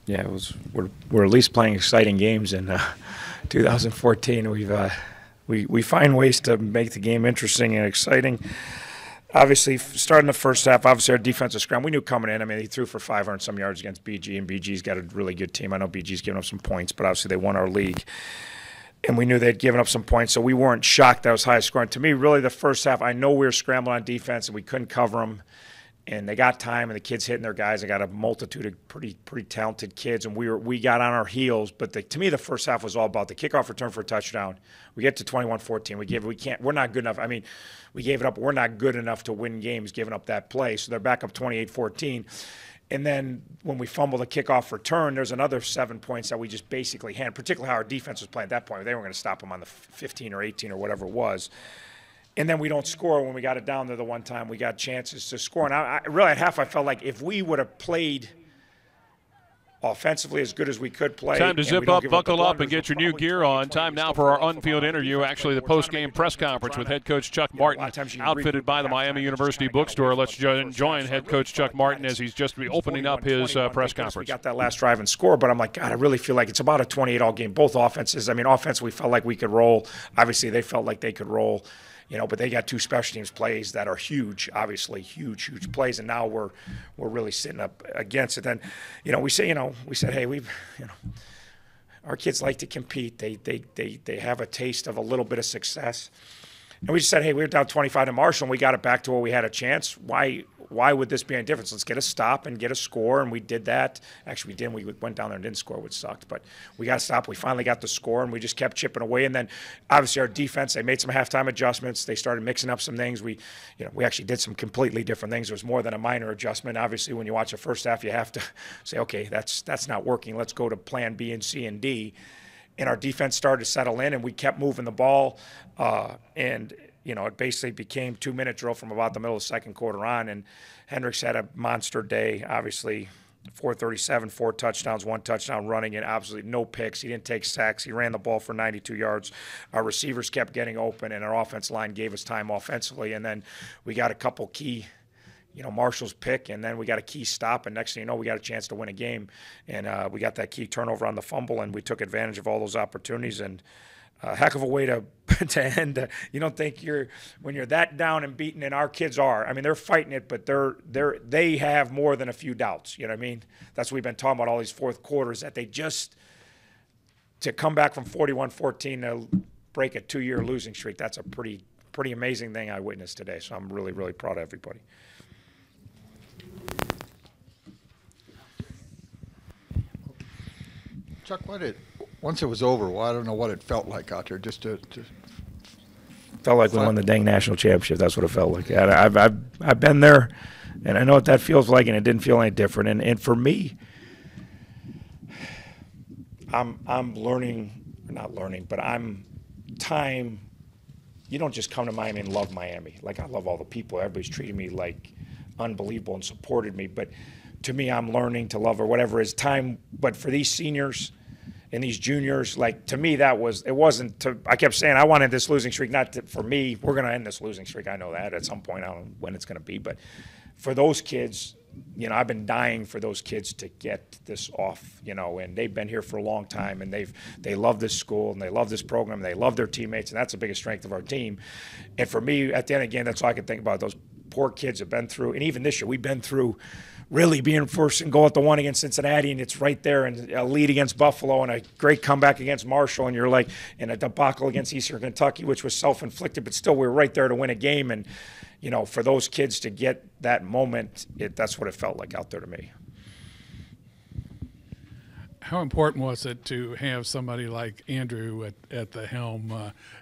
Yeah, it was. We're at least playing exciting games in 2014. We find ways to make the game interesting and exciting. Obviously, starting the first half, obviously our defensive scrum, we knew coming in. I mean, he threw for 500 some yards against BG, and BG's got a really good team. I know BG's given up some points, but obviously they won our league, and we knew they'd given up some points, so we weren't shocked that was high scoring. To me, really, the first half, I know we were scrambling on defense and we couldn't cover them. And they got time, and the kids hitting their guys. They got a multitude of pretty talented kids, and we got on our heels. But to me, the first half was all about the kickoff return for a touchdown. We get to 21-14. We're not good enough. I mean, we gave it up. We're not good enough to win games giving up that play. So they're back up 28-14. And then when we fumble the kickoff return, there's another 7 points that we just basically hand, particularly how our defense was playing at that point. They weren't going to stop them on the 15 or 18 or whatever it was. And then we don't score when we got it down there the one time. We got chances to score. And I really, at half, I felt like if we would have played offensively as good as we could play. Time to zip up, buckle up, and get your new gear on. Time now for our on-field interview, actually the post-game press conference with head coach Chuck Martin, outfitted by the Miami University Bookstore. Let's join head coach Chuck Martin as he's just opening up his press conference. We got that last drive and score, but I'm like, God, I really feel like it's about a 28-all game. Both offenses, I mean, offense, we felt like we could roll. Obviously, they felt like they could roll. But they got two special teams plays that are huge, obviously huge plays, and now we're really sitting up against it. Then, we said, hey, our kids like to compete. They have a taste of a little bit of success, and we just said, hey, we were down 25 to Marshall, and we got it back to where we had a chance. Why would this be any difference? Let's get a stop and get a score, and we did that. Actually, we didn't. We went down there and didn't score, which sucked. But we got a stop. We finally got the score, and we just kept chipping away. And then, obviously, our defense, they made some halftime adjustments. They started mixing up some things. We actually did some completely different things. It was more than a minor adjustment. Obviously, when you watch the first half, you have to say, okay, that's not working. Let's go to plan B and C and D. And our defense started to settle in, and we kept moving the ball. It basically became 2-minute drill from about the middle of the second quarter on. And Hendricks had a monster day, obviously, 437, 4 touchdowns, 1 touchdown running, and absolutely no picks. He didn't take sacks. He ran the ball for 92 yards. Our receivers kept getting open, and our offense line gave us time offensively. And then we got a couple key, Marshall's pick, and then we got a key stop, and next thing you know, we got a chance to win a game. And we got that key turnover on the fumble, and we took advantage of all those opportunities. And a heck of a way to end. You don't think when you're that down and beaten, and our kids are. I mean, they're fighting it, but they have more than a few doubts. You know what I mean? That's what we've been talking about all these fourth quarters, that they just to come back from 41-14 to break a 2-year losing streak. That's a pretty amazing thing I witnessed today. So I'm really, really proud of everybody. Chuck, once it was over, well, I don't know what it felt like out there. Felt like we won the dang national championship. That's what it felt like. I've been there, and I know what that feels like, and it didn't feel any different. And for me, I'm learning, not learning, but time. You don't just come to Miami and love Miami. Like, I love all the people. Everybody's treated me like unbelievable and supported me. But to me, I'm learning to love, or whatever is time. But for these seniors and these juniors, like, to me, I kept saying I wanted this losing streak, for me. We're going to end this losing streak. I know that at some point. I don't know when it's going to be. But for those kids, I've been dying for those kids to get this off, and they've been here for a long time, and they love this school, and they love this program, and they love their teammates, and that's the biggest strength of our team. And for me, at the end of the game, that's all I can think about. Those poor kids have been through, and even this year, we've been through really being first and goal at the 1 against Cincinnati, and it's right there, and a lead against Buffalo, and a great comeback against Marshall, and you're like, and a debacle against Eastern Kentucky, which was self-inflicted, but still we were right there to win a game. And for those kids to get that moment, that's what it felt like out there to me. How important was it to have somebody like Andrew at the helm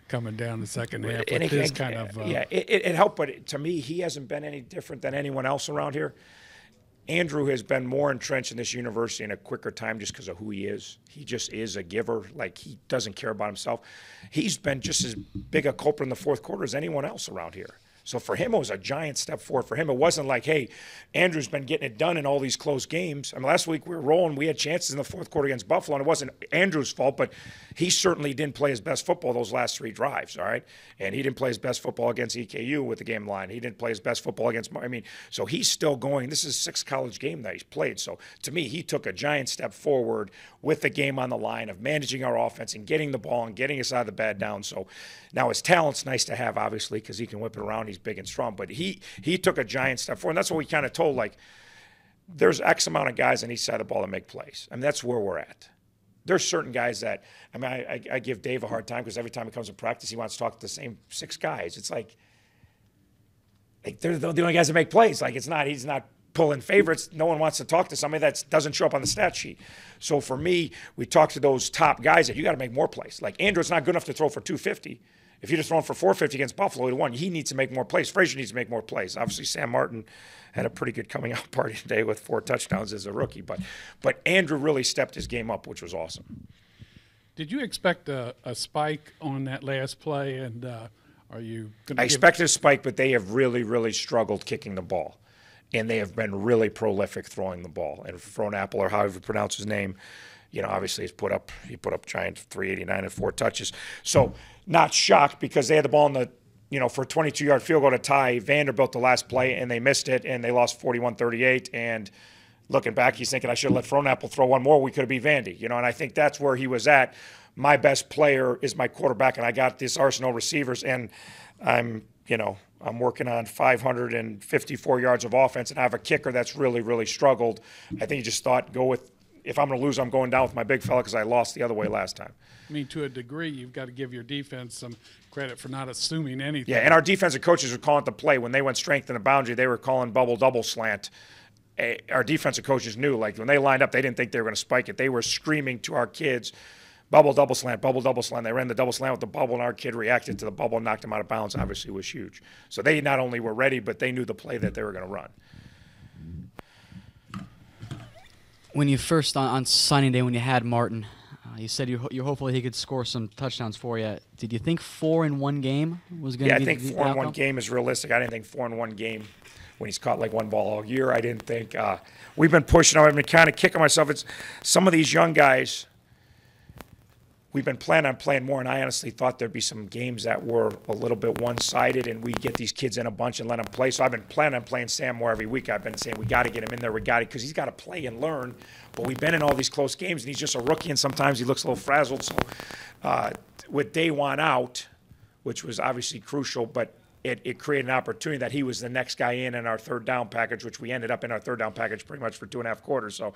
coming down the second half with his kind of yeah, it helped, but to me, he hasn't been any different than anyone else around here. Andrew has been more entrenched in this university in a quicker time just because of who he is. He just is a giver. Like, he doesn't care about himself. He's been just as big a culprit in the fourth quarter as anyone else around here. So for him, it was a giant step forward for him. It wasn't like, hey, Andrew's been getting it done in all these close games. I mean, last week we were rolling. We had chances in the fourth quarter against Buffalo, and it wasn't Andrew's fault, but he certainly didn't play his best football those last 3 drives, all right? And he didn't play his best football against EKU with the game line. He didn't play his best football against – I mean, so he's still going. This is 6th college game that he's played. So to me, he took a giant step forward with the game on the line of managing our offense and getting the ball and getting us out of the bad down. So now his talent's nice to have, obviously, because he can whip it around. He's big and strong. But he took a giant step forward. And that's what we kind of told, like, there's X amount of guys on each side of the ball that make plays. I mean, that's where we're at. There's certain guys that, I mean, I give Dave a hard time because every time he comes to practice, he wants to talk to the same 6 guys. It's like they're the only guys that make plays. Like, he's not pulling favorites. No one wants to talk to somebody that doesn't show up on the stat sheet. So for me, we talk to those top guys that you got to make more plays. Like, Andrew's not good enough to throw for 250. If you're just throwing for 450 against Buffalo, he needs to make more plays. Frazier needs to make more plays. Obviously, Sam Martin had a pretty good coming out party today with 4 touchdowns as a rookie. But Andrew really stepped his game up, which was awesome. Did you expect a spike on that last play? And are you going to I expected a spike, but they have really, really struggled kicking the ball. And they have been really prolific throwing the ball. And Frohnapple, or however you pronounce his name, obviously he put up giant 389 and 4 touches. So not shocked because they had the ball in the, for a 22-yard field goal to tie Vanderbilt the last play, and they missed it, and they lost 41-38. And looking back, he's thinking, I should have let Frohnapple throw one more. We could have beat Vandy, and I think that's where he was at. My best player is my quarterback, and I got this arsenal receivers, and I'm working on 554 yards of offense, and I have a kicker that's really, really struggled. I think he just thought, if I'm going to lose, I'm going down with my big fella because I lost the other way last time. I mean, to a degree, you've got to give your defense some credit for not assuming anything. Yeah, and our defensive coaches were calling it the play. When they went strength in the boundary, they were calling double slant. Our defensive coaches knew, like, when they lined up, they didn't think they were going to spike it. They were screaming to our kids, double slant. They ran the double slant with the bubble, and our kid reacted to the bubble and knocked him out of bounds. Obviously, it was huge. So they not only were ready, but they knew the play that they were going to run. When you first, on signing day, when you had Martin, you said you hopefully he could score some touchdowns for you. Did you think 4 in one game was going to be the outcome? Yeah, I think 4 in one game is realistic. I didn't think 4 in one game when he's caught like one ball all year. I didn't think we've been pushing. I've been kind of kicking myself. It's some of these young guys. We've been planning on playing more, and I honestly thought there'd be some games that were a little bit one-sided, and we get these kids in a bunch and let them play. So I've been planning on playing Sam more every week. I've been saying we got to get him in there. We got it because he's got to play and learn. But we've been in all these close games, and he's just a rookie, and sometimes he looks a little frazzled. So with day one out, which was obviously crucial, but it created an opportunity that he was the next guy in our third down package, which we ended up in our third down package pretty much for 2.5 quarters. So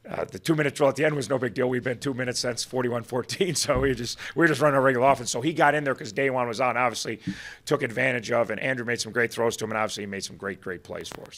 the 2-minute drill at the end was no big deal. We've been 2 minutes since 41-14, so we were just running a regular offense. So he got in there because Day One was out and obviously took advantage of, and Andrew made some great throws to him, and obviously he made some great plays for us.